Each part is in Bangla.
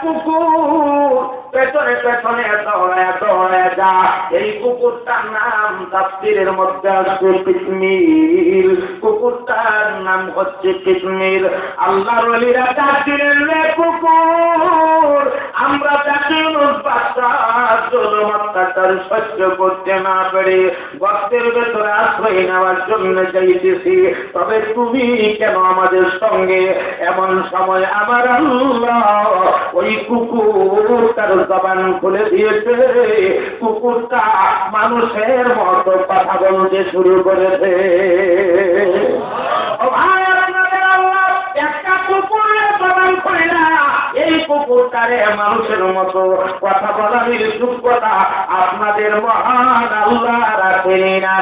কুকুর পেছনে পেছনে দৌড়ায় দৌড়ায় যা। এই কুকুরটার নাম তাফসীরের মধ্যে আছে কিসমির। কুকুরটার নাম হচ্ছে কিসমির। আল্লাহর ওলিরা ডাক দিলেন, রে কুকুর, আমরা তাকে অত্যাচার সহ্য করতে না পেরে গর্তের ভেতরে আশ্রয় নেওয়ার জন্য চাইতেছি, তবে তুমি কেন আমাদের সঙ্গে? এমন সময় আমার আল্লাহ ওই কুকুরটার জবান খুলে দিয়েছে। কুকুরটা মানুষের মতো কথা বলতে শুরু করেছে। একটা কুকুরের জবান খুলে না, এই কুকুরটারে মানুষের মতো কথা বলার যোগ্যতা আপনাদের মহান আল্লাহ রাখেনি না।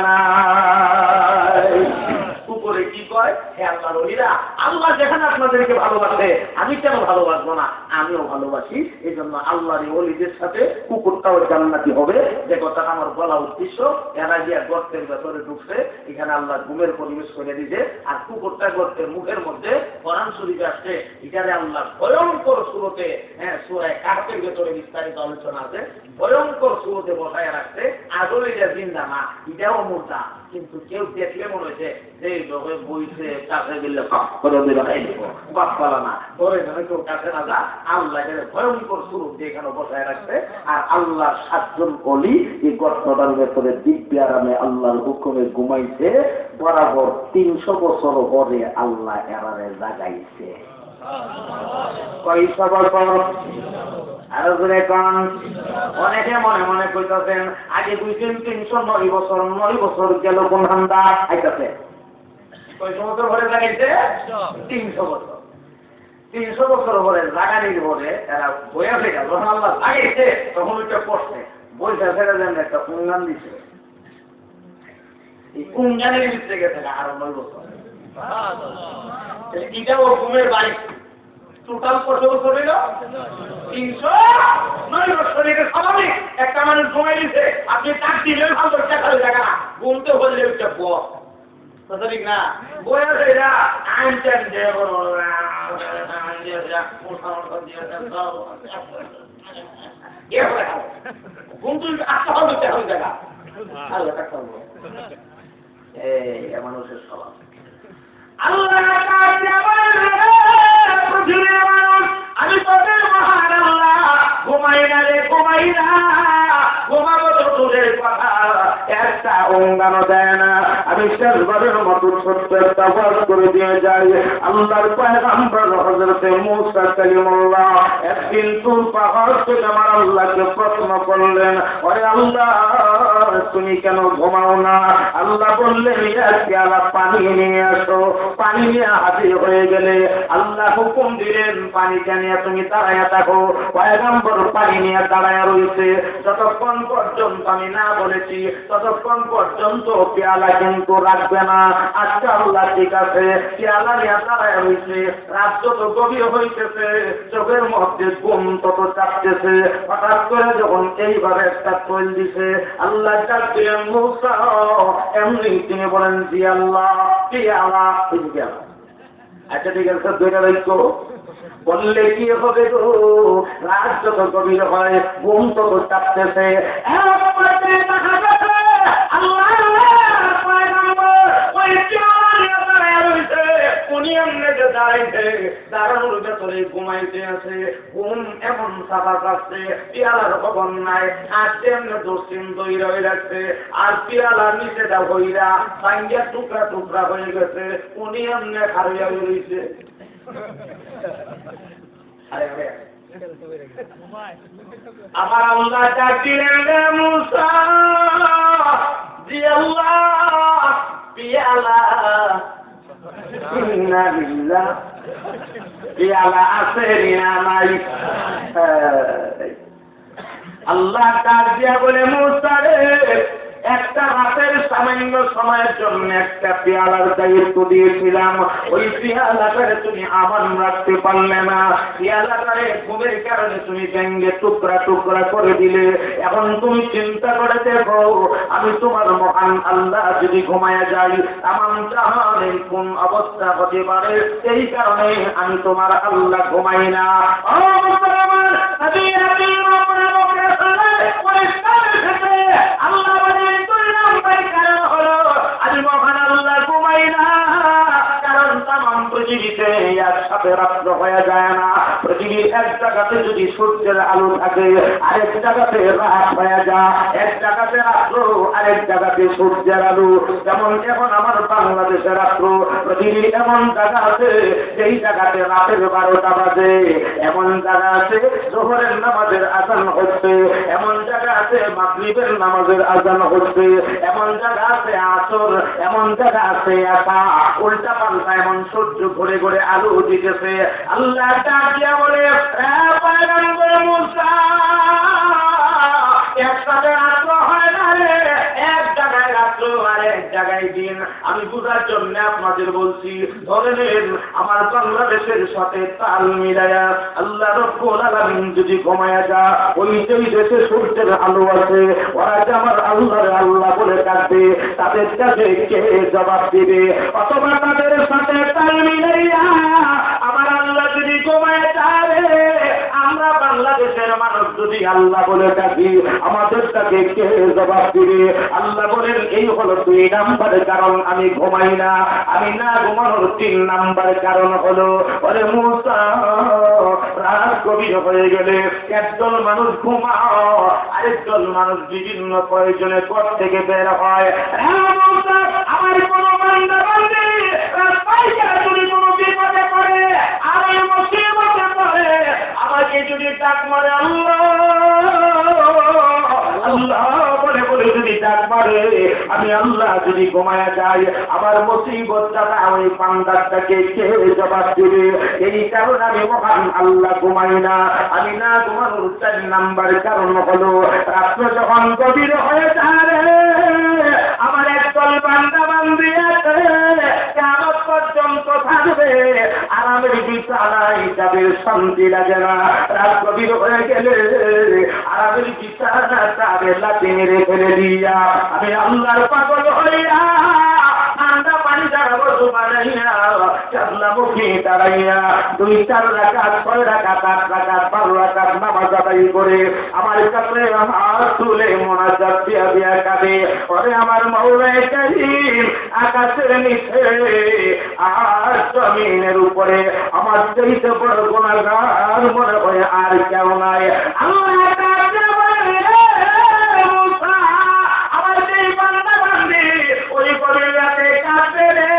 কুকুরে কি কয়? হে আল্লাহর ওলিরা, আল্লাহ যেখানে আপনাদেরকে ভালোবাসে আমি কেন ভালোবাসবো না? আমিও ভালোবাসি। এই জন্য আল্লাহর ওলিদের সাথে কুকুরটাও জান্নাতি হবে। যে কথাটা আমার বলা উদ্দেশ্য। এরা গিয়া গর্তের ভেতরে ঢুকছে, এখানে আল্লাহ ঘুমের পরিবেশ করে দিতে, আর কুকুরটা গর্তের মুখের মধ্যে কোরআন শরীফ আসছে। এখানে আল্লাহ ভয়ঙ্কর সুরতে, সূরা কাহফের ভেতরে বিস্তারিত আলোচনা আছে, ভয়ঙ্কর সুরতে বসায় রাখছে। আসলে এটা জিন্দা না, এটাও মুর্দা। কিন্তু কেউ দেখলে মনে হয়েছে যে লোকে বইছে, কাছে গেলে করে দিল, বাপ পালা না ধরে ধরে কেউ কাছে না যা। আল্লাহ ভয়ঙ্কর সুরূপ দিয়ে এখানে বসায় রাখছে। আর আল্লাহর 7 জন ওলি এই গর্তটার ভেতরে দিব্য আরামে আল্লাহর হুকুমে ঘুমাইছে। বরাবর 300 বছর পরে আল্লাহ এরারে জাগাইছে। কয়শো বছর? আরো জোরে কন। অনেকে মনে মনে কইতেছেন আগে বুঝছেন 309 বছর, 9 বছর গেল কোন ঠান্ডা আইতাছে। কয়শো বছর পরে জাগাইছে? 300 বছর। 300 বছর পরে জাগানির পরে এরা বইয়া থেকে যখন আল্লাহ জাগাইছে তখন ওইটা পড়ছে বইটা ফেলে দেন একটা উঙ্গান দিছে। এই উঙ্গানের ভিতরে গেছে আরো 9 বছর। এটা ওর ঘুমের বাড়ি। টোটাল কত বছর হইল? 309 বছর। এটা স্বাভাবিক। একটা মানুষ ঘুমাই দিছে, আপনি তাক দিলেন ভালো টাকার জায়গা না, ঘুমতে বললে একটা বস ঠিক না। বয়স এরা আনছেন যে ঘুম তুই আসতে হবে জায়গা আল্লাহ এই মানুষের স্বভাব। আল্লাহ আমি তোদের মহান আল্লাহ ঘুমাই না রে, ঘুমাই না। ঘুমাবো তো তোদের কথা, একটা অঙ্গানো দেয় না। আমি শেষবারের মতো ছোট্ট একটা ওয়াজ করে দিয়ে যাই। আল্লাহর পয়গম্বর হযরতে মুসা কালিমুল্লাহ একদিন তুর পাহাড় থেকে আমার আল্লাহকে প্রশ্ন করলেন, ওরে আল্লাহ তুমি কেন ঘুমাও না? আল্লাহ বললেন, এক পেয়ালা পানি নিয়ে আসো। পানি নিয়ে হাজির হয়ে গেলে আল্লাহ হুকুম দিলেন, পানিটা নিয়ে তুমি দাঁড়ায়া থাকো। পয়গম্বর পানি নিয়ে দাঁড়ায়া রয়েছে। যতক্ষণ পর্যন্ত আমি না বলেছি ততক্ষণ পর্যন্ত পেয়ালা কিন্তু রাখবে না। আচ্ছা আল্লাহ ঠিক আছে। পেয়ালা নিয়ে দাঁড়ায়া রয়েছে। রাত যত গভীর হইতেছে, চোখের মধ্যে ঘুম তত চাপতেছে। হঠাৎ করে যখন এইভাবে একটা তৈল দিছে, আল্লাহ ডাক দিলেন, মুসা। এমনি তিনি বলেন, জি আল্লাহ। পেয়ালা, পেয়ালা। আচ্ছা ঠিক আছে, দুইটা রাখো। বললে কি হবে গো? রাত যত গভীর হয় ঘুম তত চাপতেছে। দাঁড়ানোর ভেতরে ঘুমাইতে আছে। ঘুম এমন সাফা কাটছে, পেয়ালার খবর নাই। আর তেমনি দক্ষিণ দই রয়ে রাখছে। আর পেয়ালার নিচেটা হইরা সাইঙ্গা টুকরা টুকরা হয়ে গেছে। উনি এমনি খারিয়া রয়েছে। আমার আল্লাহ ডাক দিলেন, রে মুসা। জি আল্লাহ। পেয়ালা পেয়ালা আছে না নাই? আল্লাহ ডাক দিয়া বলে, মুসা রে, এক একটা রাতের সামান্য সময়ের জন্য একটা পেয়ালার দায়িত্ব দিয়েছিলাম, ওই পেয়ালাটারে তুমি আমান রাখতে পারলে না, পেয়ালাটারে ঘুমের কারণে তুমি ভেঙে টুকরা টুকরা করে দিলে। এখন তুমি চিন্তা করে দেখো, আমি তোমার মহান আল্লাহ যদি ঘুমায়া যাই, তামাম জাহানের কোন অবস্থা হতে পারে, এই কারণে আমি তোমার আল্লাহ ঘুমাই না। আল্লাহ বলেন দুই নম্বর কারণ হলো আমি মহান আল্লাহ ঘুমাই না, কারণ তামাম পৃথিবীতে একসাথে রাত্র হয়ে যায় না। পৃথিবীর এক জায়গাতে যদি সূর্যের আলো থাকে, আরেক জায়গাতে রাত হয়ে যায়, এক জায়গাতে রাত্র, আরেক জায়গাতে সূর্যের আলো। যেমন এখন আমার বাংলাদেশের রাত্র, পৃথিবীর এমন জায়গা আছে যেই জায়গাতে রাতের 12টা বাজে, এমন জায়গা আছে জোহরের নামাজের আজান হচ্ছে, এমন জায়গা আছে মাগরিবের নামাজের আজান হচ্ছে, এমন জায়গা আছে আসর, এমন জায়গা আছে আসা, উল্টা পাল্টা এমন সূর্য ঘুরে ঘুরে আলো দিতেছে। আল্লাহ ডাকিয়া বলে, পয়গম্বর মুসা, একসাথে রাত্র হয় না রে, এক জায়গায় রাত্র আর এক জায়গায় দিন। আমি বুঝার জন্য আপনাদের বলছি, ধরে নেন আমার বাংলাদেশের সাথে তাল মিলায়া আল্লাহ রব্বুল আলামিন যদি ঘুমায়া যা, ওই যেই দেশে সূর্যের আলো আছে, ওরা যে আমার আল্লাহর আল্লাহ বলে ডাকবে, তাদের কাছে কে জবাব দিবে? অথবা তাদের সাথে তাল মিলাইয়া আমার আল্লাহ যদি ঘুমায়া যাবে, আমরা বাংলাদেশের মানুষ যদি আল্লাহ বলে ডাকি, আমাদেরটাকে কে জবাব দিবে? আল্লাহ বলেন, এই হলো 2 নাম্বারের কারণ আমি ঘুমাই না। আমি না ঘুমানোর 3 নাম্বার কারণ হলো, ওরে মুসা, রাত গভীর হয়ে গেলে একদল মানুষ ঘুমাও, আরেকদল মানুষ বিভিন্ন প্রয়োজনে ঘর থেকে বের হয়। আমার কোনো বান্দা বান্দি রাস্তায় যদি কোনো বিপদে পড়ে, আর এই মুসিবতে পড়ে, আমাকে যদি ডাক মারে আল্লাহ আল্লাহ বলে বলে যদি ডাক মারে, আমি আল্লাহ যদি ঘুমায়া যাই, আমার মুসিবতটা ওই বান্দাটাকে কে জবাব দিবে? এই কারণে আমি মহান আল্লাহ ঘুমাই না। আমি না ঘুমানোর 4 নাম্বার কারণ হলো, রাত্র যখন গভীর হয়ে যায়, আমার একদল বান্দা বান্দি আছে কিয়ামত পর্যন্ত থাকবে, আরামের বিছানায় যাদের শান্তি লাগে না। রাত গভীর হয়ে গেলে আরামের বিছানা তাদের লাঠি মেরে ফেলে দিয়া আমি আল্লাহর পাগল হইয়া ঠান্ডা পানি দ্বারা বসু বানাইয়া চাঁদলামুখী দাঁড়াইয়া 2-4 রাকাত 6 রাকাত 8 রাকাত 12 রাকাত নামাজ আদায় করে আমার কাছে হাত তুলে মোনাজাত দিয়া দিয়া কাঁদে, ওরে আমার মাওলায়ে কারীম, আকাশের নিচে আর জমিনের উপরে আমার চাইতে বড় গুনাহগার মনে হয় আর কেউ নাই। আল্লাহ আমার যেই বান্দা বান্দি ওই গভীর রাতে কাঁদবে রে,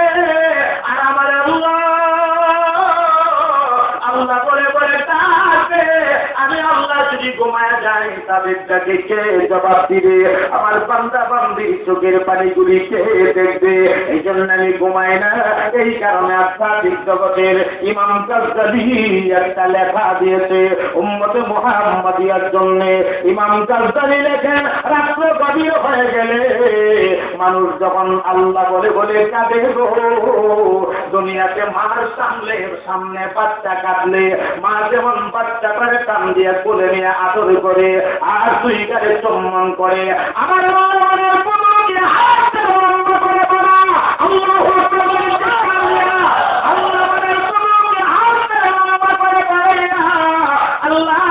আর আমার আল্লাহ বলে বলে কাঁদবে, আমি আল্লাহ যদি ঘুমায়া যাই, তাদেরটাকে কে জবাব দিবে? আমার বান্দা বান্দির চোখের পানিগুলি কে দেখবে? এই জন্য আমি ঘুমাই না। এই কারণে আধ্যাত্মিক জগতের ইমাম গাজ্জালী একটা লেখা দিয়েছে উম্মতে মুহাম্মাদিয়ার জন্য। ইমাম গাজ্জালী লেখেন, রাত্র গভীর হয়ে গেলে মানুষ যখন আল্লাহ বলে বলে কাঁদে গো, দুনিয়াতে মার সামনে বাচ্চা কাঁদলে মা যেমন বাচ্চাটারে কান দিয়ে কোলে নিয়ে আদর করে আর 2 গালে চুম্বন করে, আমার মনের পদকে হাত বন্ধ করে বলা আল্লাহু আকবার, আল্লাহ মনের পদকে হাত বন্ধ করে বলা আল্লাহ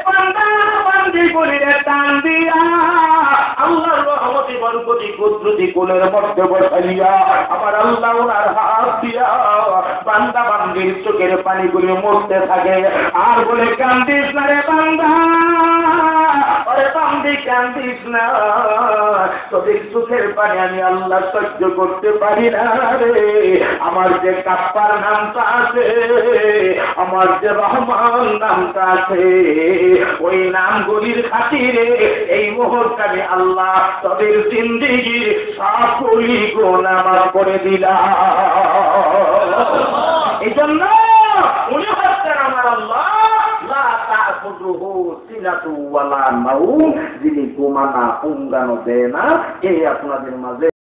বান্দা বান্দি বলিরে টান দিয়া আল্লাহর রহমতি বরকতি কুদরতি কোলের মধ্যে বসাইয়া আমার আল্লাহ ওনার হাত দিয়া বান্দা বান্দির চোখের পানিগুলি মুছতে থাকে আর বলে, কান্দিস না রে বান্দা, ওরে বান্দি কান্দিস না, তোদের চোখের পানি আমি আল্লাহ সহ্য করতে পারি না রে। আমার যে কাপ্পার নামটা আছে, আমার যে রহমান নামটা আছে, ওই নামগুলির খাতিরে এই মুহূর্তে আমি আল্লাহ তোদের জিন্দেগি সবগুলি গুনাহ মাফ করে দিলাম। এই জন্য উনি হচ্ছেন আমার আল্লাহ, লা তা'খুযুহু সিনাতুন ওয়ালা নাউম, যিনি ঘুমানা উঙ্গানো দেয় না, এই আপনাদের মাঝে